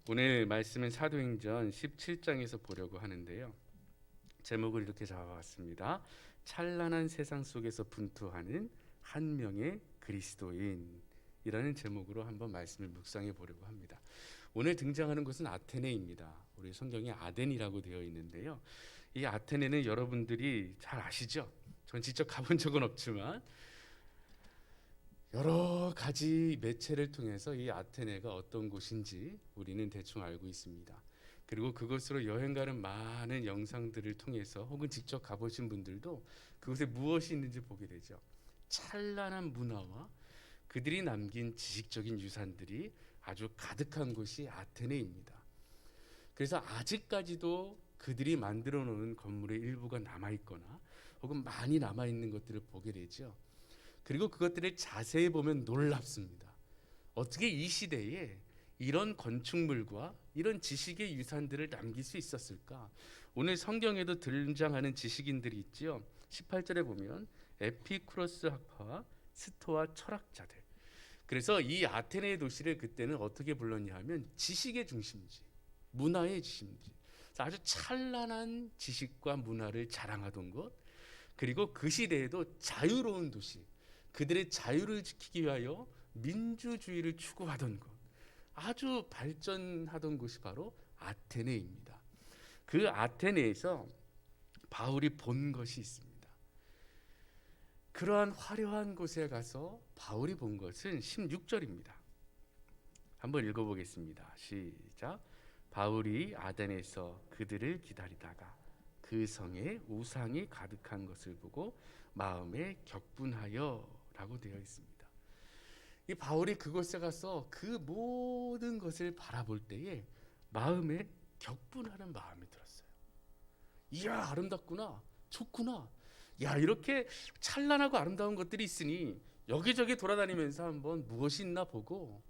오늘 말씀은 사도행전 17장에서 보려고 하는데요. 제목을 이렇게 잡아봤습니다. 찬란한 세상 속에서 분투하는 한 명의 그리스도인이라는 제목으로 한번 말씀을 묵상해 보려고 합니다. 오늘 등장하는 곳은 아테네입니다. 우리 성경에 아덴이라고 되어 있는데요. 이 아테네는 여러분들이 잘 아시죠? 전 직접 가본 적은 없지만 여러 가지 매체를 통해서 이 아테네가 어떤 곳인지 우리는 대충 알고 있습니다. 그리고 그곳으로 여행 가는 많은 영상들을 통해서 혹은 직접 가보신 분들도 그곳에 무엇이 있는지 보게 되죠. 찬란한 문화와 그들이 남긴 지식적인 유산들이 아주 가득한 곳이 아테네입니다. 그래서 아직까지도 그들이 만들어 놓은 건물의 일부가 남아있거나 혹은 많이 남아있는 것들을 보게 되죠. 그리고 그것들을 자세히 보면 놀랍습니다. 어떻게 이 시대에 이런 건축물과 이런 지식의 유산들을 남길 수 있었을까? 오늘 성경에도 등장하는 지식인들이 있죠. 18절에 보면 에피쿠로스 학파와 스토아 철학자들. 그래서 이 아테네 도시를 그때는 어떻게 불렀냐 하면 지식의 중심지, 문화의 중심지. 아주 찬란한 지식과 문화를 자랑하던 곳, 그리고 그 시대에도 자유로운 도시, 그들의 자유를 지키기 위하여 민주주의를 추구하던 곳, 아주 발전하던 곳이 바로 아테네입니다. 그 아테네에서 바울이 본 것이 있습니다. 그러한 화려한 곳에 가서 바울이 본 것은 16절입니다. 한번 읽어보겠습니다. 시작. 바울이 아덴에서 그들을 기다리다가 그 성에 우상이 가득한 것을 보고 마음에 격분하여 라고 되어 있습니다. 이 바울이 그곳에 가서 그 모든 것을 바라볼 때에 마음에 격분하는 마음이 들었어요. 이야, 아름답구나, 좋구나. 야, 이렇게 찬란하고 아름다운 것들이 있으니 여기저기 돌아다니면서 한번 무엇이 있나 보고,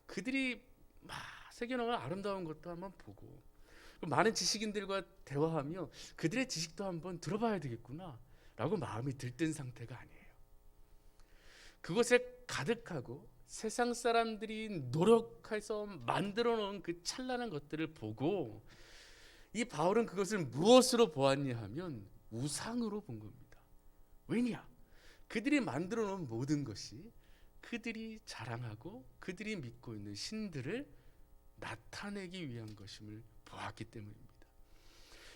그들이 막 새겨놓은 아름다운 것도 한번 보고, 많은 지식인들과 대화하며 그들의 지식도 한번 들어봐야 되겠구나 라고 마음이 들뜬 상태가 아니에요. 그곳에 가득하고 세상 사람들이 노력해서 만들어 놓은 그 찬란한 것들을 보고 이 바울은 그것을 무엇으로 보았냐 하면 우상으로 본 겁니다. 왜냐? 그들이 만들어 놓은 모든 것이 그들이 자랑하고 그들이 믿고 있는 신들을 나타내기 위한 것임을 보았기 때문입니다.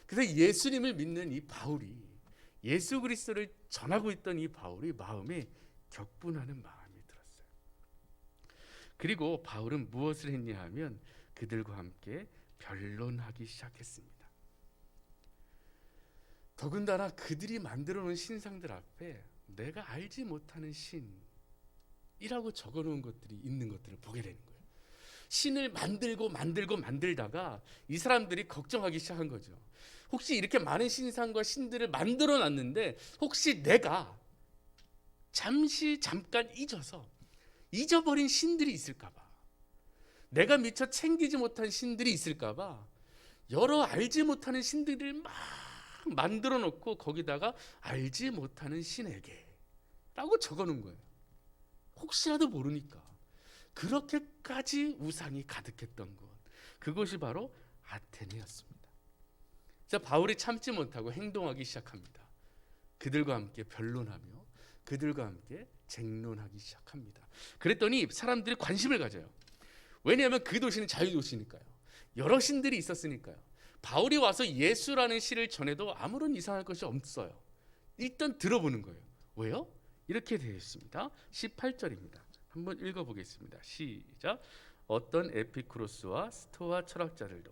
그래서 예수님을 믿는 이 바울이, 예수 그리스도를 전하고 있던 이 바울이 마음에 격분하는 마음이 들었어요. 그리고 바울은 무엇을 했냐 하면 그들과 함께 변론하기 시작했습니다. 더군다나 그들이 만들어 놓은 신상들 앞에 내가 알지 못하는 신이라고 적어 놓은 것들이 있는 것들을 보게 되는 거예요. 신을 만들다가 이 사람들이 걱정하기 시작한 거죠. 혹시 이렇게 많은 신상과 신들을 만들어 놨는데 혹시 내가 잠깐 잊어버린 신들이 있을까봐, 내가 미처 챙기지 못한 신들이 있을까봐 여러 알지 못하는 신들을 막 만들어 놓고 거기다가 알지 못하는 신에게 라고 적어 놓은 거예요. 혹시라도 모르니까. 그렇게까지 우상이 가득했던 곳, 그곳이 바로 아테네였습니다. 그래서 바울이 참지 못하고 행동하기 시작합니다. 그들과 함께 변론하며 그들과 함께 쟁론하기 시작합니다. 그랬더니 사람들이 관심을 가져요. 왜냐하면 그 도시는 자유도시니까요. 여러 신들이 있었으니까요. 바울이 와서 예수라는 시를 전해도 아무런 이상할 것이 없어요. 일단 들어보는 거예요. 왜요? 이렇게 되어 있습니다. 18절입니다. 한번 읽어보겠습니다. 시작. 어떤 에피쿠로스와 스토아 철학자들도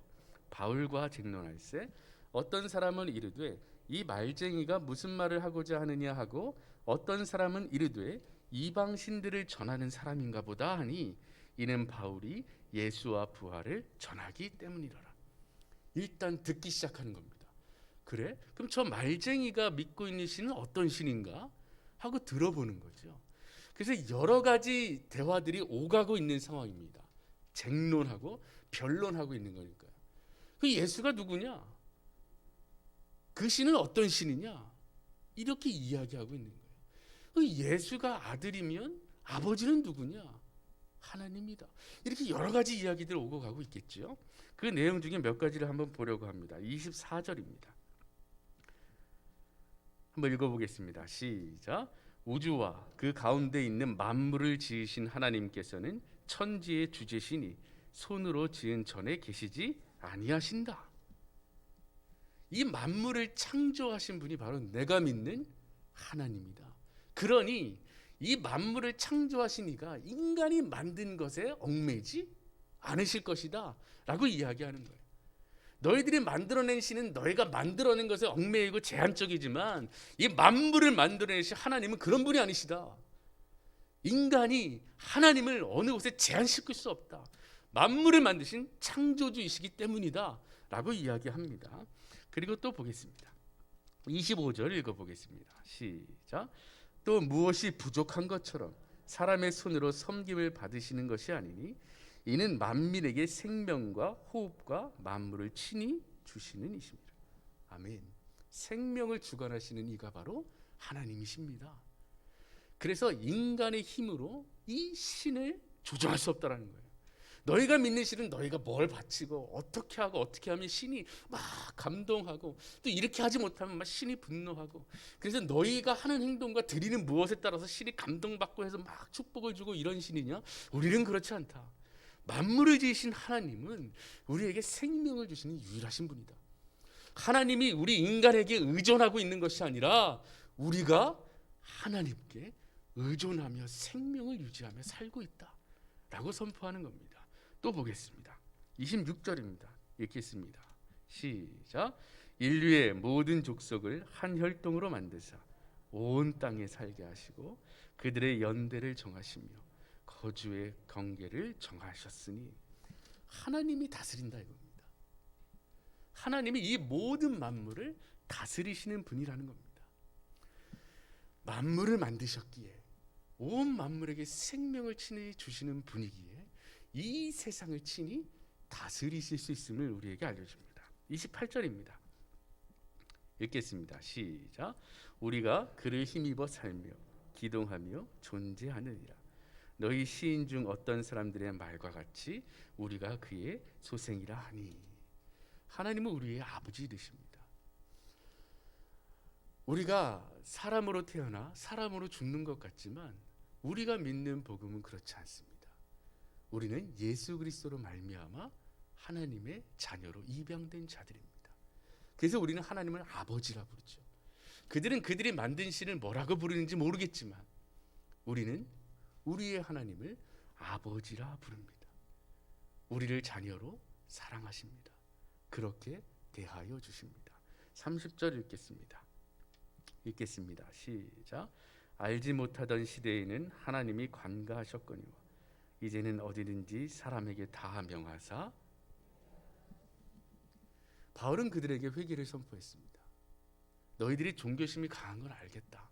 바울과 쟁론할세 어떤 사람은 이르되 이 말쟁이가 무슨 말을 하고자 하느냐 하고 어떤 사람은 이르되 이방 신들을 전하는 사람인가 보다 하니 이는 바울이 예수와 부활을 전하기 때문이더라. 일단 듣기 시작하는 겁니다. 그래? 그럼 저 말쟁이가 믿고 있는 신은 어떤 신인가? 하고 들어보는 거죠. 그래서 여러 가지 대화들이 오가고 있는 상황입니다. 쟁론하고 변론하고 있는 거니까요. 그 예수가 누구냐? 그 신은 어떤 신이냐? 이렇게 이야기하고 있는 거예요. 그 예수가 아들이면 아버지는 누구냐? 하나님이다. 이렇게 여러 가지 이야기들 오고 가고 있겠죠. 그 내용 중에 몇 가지를 한번 보려고 합니다. 24절입니다. 한번 읽어보겠습니다. 시작. 우주와 그 가운데 있는 만물을 지으신 하나님께서는 천지의 주제시니 손으로 지은 전에 계시지 아니하신다. 이 만물을 창조하신 분이 바로 내가 믿는 하나님이다. 그러니 이 만물을 창조하신 이가 인간이 만든 것에 얽매이지 않으실 것이다 라고 이야기하는 거예요. 너희들이 만들어낸 신은 너희가 만들어낸 것에 얽매이고 제한적이지만 이 만물을 만들어내신 하나님은 그런 분이 아니시다. 인간이 하나님을 어느 곳에 제한시킬 수 없다. 만물을 만드신 창조주이시기 때문이다 라고 이야기합니다. 그리고 또 보겠습니다. 25절 읽어보겠습니다. 시작. 또 무엇이 부족한 것처럼 사람의 손으로 섬김을 받으시는 것이 아니니 이는 만민에게 생명과 호흡과 만물을 친히 주시는 이십니다. 아멘. 생명을 주관하시는 이가 바로 하나님이십니다. 그래서 인간의 힘으로 이 신을 조정할 수 없다라는 거예요. 너희가 믿는 신은 너희가 뭘 바치고 어떻게 하고 어떻게 하면 신이 막 감동하고 또 이렇게 하지 못하면 막 신이 분노하고, 그래서 너희가 하는 행동과 드리는 무엇에 따라서 신이 감동받고 해서 막 축복을 주고 이런 신이냐? 우리는 그렇지 않다. 만물을 지으신 하나님은 우리에게 생명을 주시는 유일하신 분이다. 하나님이 우리 인간에게 의존하고 있는 것이 아니라 우리가 하나님께 의존하며 생명을 유지하며 살고 있다 라고 선포하는 겁니다. 또 보겠습니다. 26절입니다. 읽겠습니다. 시작. 인류의 모든 족속을 한 혈통으로 만드사 온 땅에 살게 하시고 그들의 연대를 정하시며 거주의 경계를 정하셨으니, 하나님이 다스린다 이겁니다. 하나님이 이 모든 만물을 다스리시는 분이라는 겁니다. 만물을 만드셨기에 온 만물에게 생명을 친히 주시는 분이기에 이 세상을 친히 다스리실 수 있음을 우리에게 알려줍니다. 28절입니다. 읽겠습니다. 시작. 우리가 그를 힘입어 살며 기동하며 존재하느니라. 너희 시인 중 어떤 사람들의 말과 같이 우리가 그의 소생이라 하니. 하나님은 우리의 아버지 되십니다. 우리가 사람으로 태어나 사람으로 죽는 것 같지만 우리가 믿는 복음은 그렇지 않습니다. 우리는 예수 그리스도로 말미암아 하나님의 자녀로 입양된 자들입니다. 그래서 우리는 하나님을 아버지라 부르죠. 그들은 그들이 만든 신을 뭐라고 부르는지 모르겠지만 우리는 우리의 하나님을 아버지라 부릅니다. 우리를 자녀로 사랑하십니다. 그렇게 대하여 주십니다. 30절 읽겠습니다. 시작. 알지 못하던 시대에는 하나님이 관가하셨거니와 이제는 어디든지 사람에게 다 명하사. 바울은 그들에게 회개를 선포했습니다. 너희들이 종교심이 강한 걸 알겠다.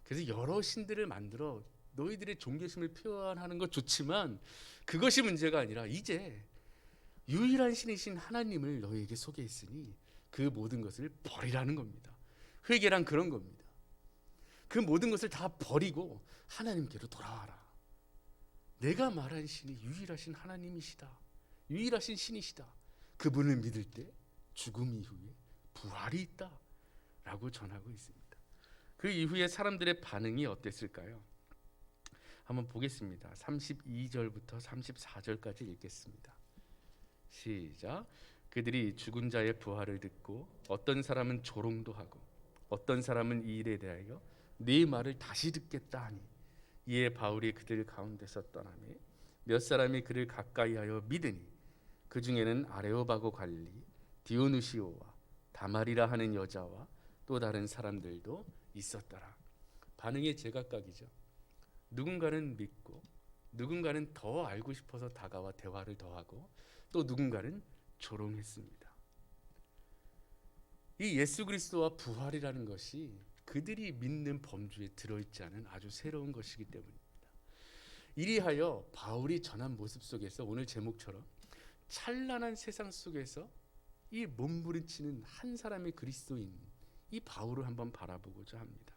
그래서 여러 신들을 만들어 너희들의 종교심을 표현하는 것 좋지만 그것이 문제가 아니라 이제 유일한 신이신 하나님을 너희에게 소개했으니 그 모든 것을 버리라는 겁니다. 회개란 그런 겁니다. 그 모든 것을 다 버리고 하나님께로 돌아와라. 내가 말한 신이 유일하신 하나님이시다. 유일하신 신이시다. 그분을 믿을 때 죽음 이후에 부활이 있다 라고 전하고 있습니다. 그 이후에 사람들의 반응이 어땠을까요? 한번 보겠습니다. 32절부터 34절까지 읽겠습니다. 시작. 그들이 죽은 자의 부활을 듣고 어떤 사람은 조롱도 하고 어떤 사람은 이 일에 대하여 네 말을 다시 듣겠다 하니, 이에 바울이 그들 가운데서 떠나며 몇 사람이 그를 가까이하여 믿으니 그 중에는 아레오바고 관리 디오누시오와 다말이라 하는 여자와 또 다른 사람들도 있었더라. 반응이 제각각이죠. 누군가는 믿고 누군가는 더 알고 싶어서 다가와 대화를 더하고 또 누군가는 조롱했습니다. 이 예수 그리스도와 부활이라는 것이 그들이 믿는 범주에 들어있지 않은 아주 새로운 것이기 때문입니다. 이리하여 바울이 전한 모습 속에서 오늘 제목처럼 찬란한 세상 속에서 이 몸부림치는 한 사람의 그리스도인 이 바울을 한번 바라보고자 합니다.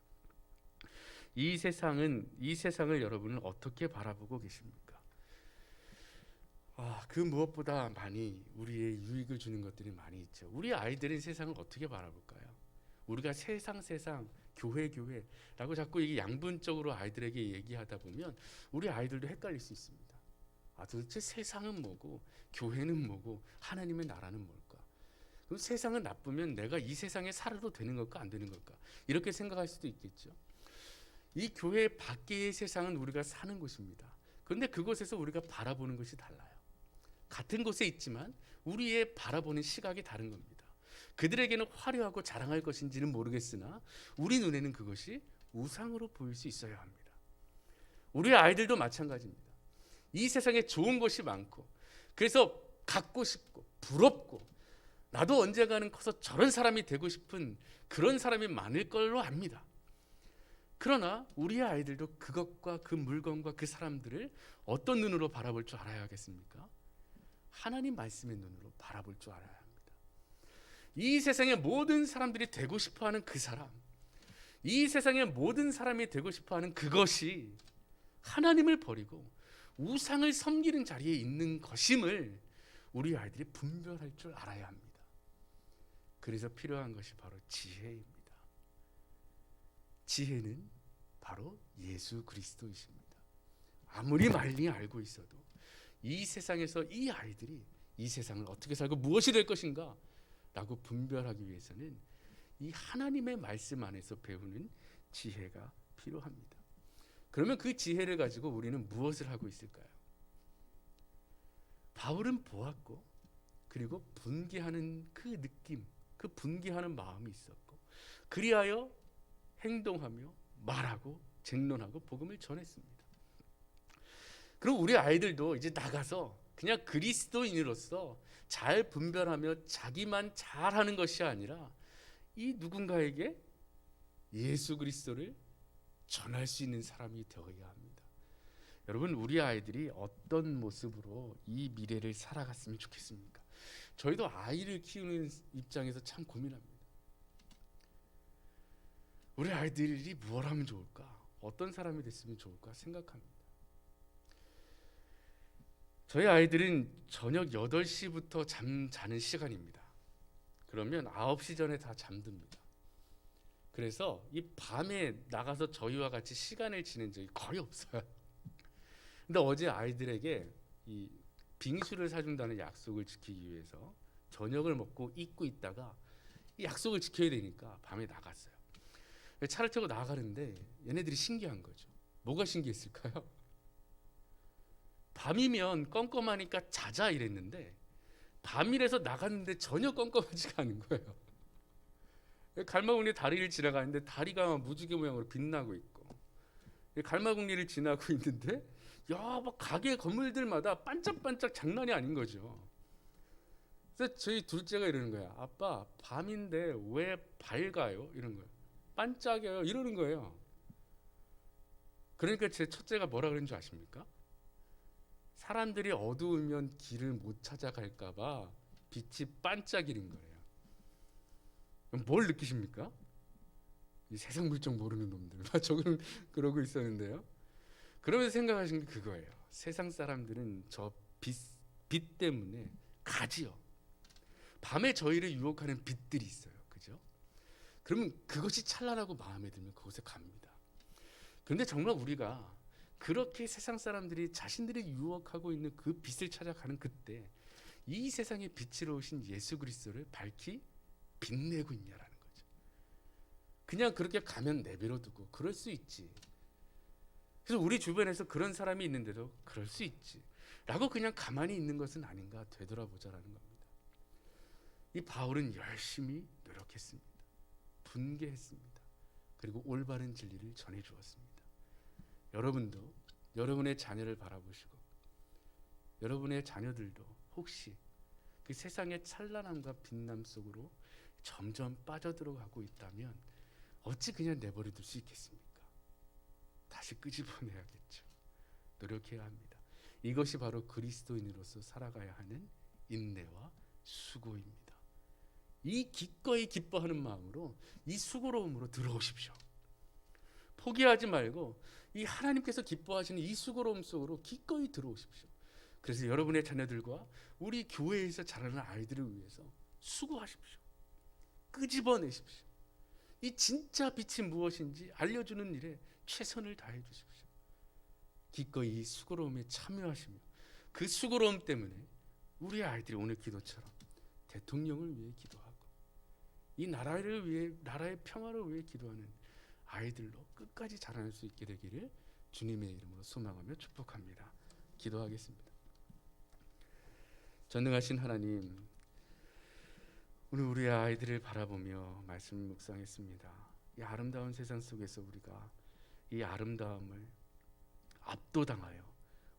이 세상을 여러분은 어떻게 바라보고 계십니까? 그 무엇보다 많이 우리의 유익을 주는 것들이 많이 있죠. 우리 아이들은 세상을 어떻게 바라볼까요? 우리가 세상 교회라고 자꾸 이게 양분적으로 아이들에게 얘기하다 보면 우리 아이들도 헷갈릴 수 있습니다. 도대체 세상은 뭐고 교회는 뭐고 하나님의 나라는 뭘까? 그럼 세상은 나쁘면 내가 이 세상에 살아도 되는 걸까 안 되는 걸까? 이렇게 생각할 수도 있겠죠. 이 교회 밖의 세상은 우리가 사는 곳입니다. 그런데 그곳에서 우리가 바라보는 것이 달라요. 같은 곳에 있지만 우리의 바라보는 시각이 다른 겁니다. 그들에게는 화려하고 자랑할 것인지는 모르겠으나 우리 눈에는 그것이 우상으로 보일 수 있어야 합니다. 우리 아이들도 마찬가지입니다. 이 세상에 좋은 것이 많고 그래서 갖고 싶고 부럽고 나도 언젠가는 커서 저런 사람이 되고 싶은 그런 사람이 많을 걸로 압니다. 그러나 우리 아이들도 그것과 그 물건과 그 사람들을 어떤 눈으로 바라볼 줄 알아야겠습니까? 하나님 말씀의 눈으로 바라볼 줄 알아야 합니다. 이 세상의 모든 사람들이 되고 싶어하는 그 사람, 이 세상의 모든 사람이 되고 싶어하는 그것이 하나님을 버리고 우상을 섬기는 자리에 있는 것임을 우리 아이들이 분별할 줄 알아야 합니다. 그래서 필요한 것이 바로 지혜입니다. 지혜는 바로 예수 그리스도이십니다. 아무리 많이 알고 있어도 이 세상에서 이 아이들이 이 세상을 어떻게 살고 무엇이 될 것인가 라고 분별하기 위해서는 이 하나님의 말씀 안에서 배우는 지혜가 필요합니다. 그러면 그 지혜를 가지고 우리는 무엇을 하고 있을까요? 바울은 보았고 그리고 분개하는 그 느낌, 그 분개하는 마음이 있었고 그리하여 행동하며 말하고 쟁론하고 복음을 전했습니다. 그리고 우리 아이들도 이제 나가서 그냥 그리스도인으로서 잘 분별하며 자기만 잘하는 것이 아니라 이 누군가에게 예수 그리스도를 전할 수 있는 사람이 되어야 합니다. 여러분, 우리 아이들이 어떤 모습으로 이 미래를 살아갔으면 좋겠습니까? 저희도 아이를 키우는 입장에서 참 고민합니다. 우리 아이들이 뭘 하면 좋을까? 어떤 사람이 됐으면 좋을까 생각합니다. 저희 아이들은 저녁 8시부터 잠자는 시간입니다. 그러면 9시 전에 다 잠듭니다. 그래서 이 밤에 나가서 저희와 같이 시간을 지낸 적이 거의 없어요. 근데 어제 아이들에게 이 빙수를 사준다는 약속을 지키기 위해서 저녁을 먹고 잊고 있다가 이 약속을 지켜야 되니까 밤에 나갔어요. 차를 타고 나가는데 얘네들이 신기한 거죠. 뭐가 신기했을까요? 밤이면 껌껌하니까 자자 이랬는데 밤이라서 나갔는데 전혀 껌껌하지가 않은 거예요. 갈마궁리 다리를 지나가는데 다리가 무지개 모양으로 빛나고 있고 갈마궁리를 지나고 있는데 막 가게 건물들마다 반짝반짝 장난이 아닌 거죠. 그래서 저희 둘째가 이러는 거야. 아빠, 밤인데 왜 밝아요? 이런 거예요. 반짝여요. 이러는 거예요. 그러니까 제 첫째가 뭐라 그런 줄 아십니까? 사람들이 어두우면 길을 못 찾아갈까 봐 빛이 반짝이는 거예요. 뭘 느끼십니까? 이 세상 물정 모르는 놈들. 저는 그러고 있었는데요. 그러면서 생각하신 게 그거예요. 세상 사람들은 저 빛 때문에 가지요. 밤에 저희를 유혹하는 빛들이 있어요. 그죠? 그러면 그것이 찬란하고 마음에 들면 그곳에 갑니다. 그런데 정말 우리가 그렇게 세상 사람들이 자신들이 유혹하고 있는 그 빛을 찾아가는 그때 이 세상의 빛으로 오신 예수 그리스도를 밝히 빛내고 있냐라는 거죠. 그냥 그렇게 가면 내버려두고 그럴 수 있지. 그래서 우리 주변에서 그런 사람이 있는데도 그럴 수 있지 라고 그냥 가만히 있는 것은 아닌가 되돌아보자라는 겁니다. 이 바울은 열심히 노력했습니다. 분개했습니다. 그리고 올바른 진리를 전해주었습니다. 여러분도 여러분의 자녀를 바라보시고 여러분의 자녀들도 혹시 그 세상의 찬란함과 빛남 속으로 점점 빠져들어가고 있다면 어찌 그냥 내버려둘 수 있겠습니까? 다시 끄집어내야겠죠. 노력해야 합니다. 이것이 바로 그리스도인으로서 살아가야 하는 인내와 수고입니다. 이 기꺼이 기뻐하는 마음으로 이 수고로움으로 들어오십시오. 포기하지 말고 이 하나님께서 기뻐하시는 이 수고로움 속으로 기꺼이 들어오십시오. 그래서 여러분의 자녀들과 우리 교회에서 자라는 아이들을 위해서 수고하십시오. 끄집어내십시오. 이 진짜 빛이 무엇인지 알려주는 일에 최선을 다해 주십시오. 기꺼이 이 수고로움에 참여하시며 그 수고로움 때문에 우리 아이들이 오늘 기도처럼 대통령을 위해 기도하고 이 나라를 위해, 나라의 평화를 위해 기도하는 아이들로 끝까지 자라날 수 있게 되기를 주님의 이름으로 소망하며 축복합니다. 기도하겠습니다. 전능하신 하나님, 오늘 우리 아이들을 바라보며 말씀을 묵상했습니다. 이 아름다운 세상 속에서 우리가 이 아름다움을 압도당하여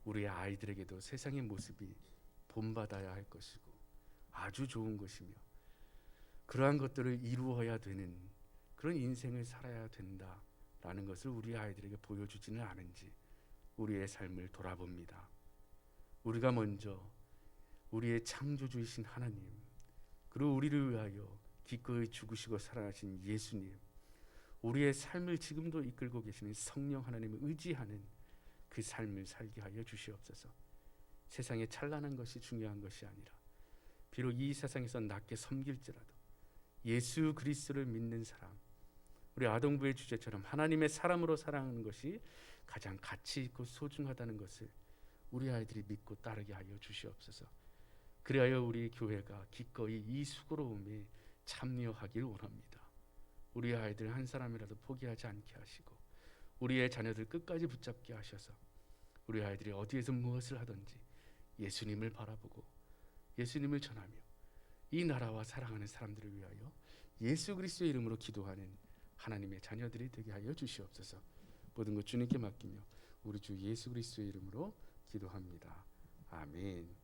우리 아이들에게도 세상의 모습이 본받아야 할 것이고 아주 좋은 것이며 그러한 것들을 이루어야 되는 그런 인생을 살아야 된다라는 것을 우리 아이들에게 보여주지는 않은지 우리의 삶을 돌아봅니다. 우리가 먼저 우리의 창조주이신 하나님, 그리고 우리를 위하여 기꺼이 죽으시고 살아나신 예수님, 우리의 삶을 지금도 이끌고 계시는 성령 하나님을 의지하는 그 삶을 살게 하여 주시옵소서. 세상에 찬란한 것이 중요한 것이 아니라 비록 이 세상에서 낮게 섬길지라도 예수 그리스도를 믿는 사람, 우리 아동부의 주제처럼 하나님의 사람으로 살아가는 것이 가장 가치 있고 소중하다는 것을 우리 아이들이 믿고 따르게 하여 주시옵소서. 그리하여 우리 교회가 기꺼이 이 수고로움에 참여하길 원합니다. 우리 아이들 한 사람이라도 포기하지 않게 하시고 우리의 자녀들 끝까지 붙잡게 하셔서 우리 아이들이 어디에서 무엇을 하든지 예수님을 바라보고 예수님을 전하며 이 나라와 사랑하는 사람들을 위하여 예수 그리스도의 이름으로 기도하는 하나님의 자녀들이 되게 하여 주시옵소서. 모든 것 주님께 맡기며 우리 주 예수 그리스도의 이름으로 기도합니다. 아멘.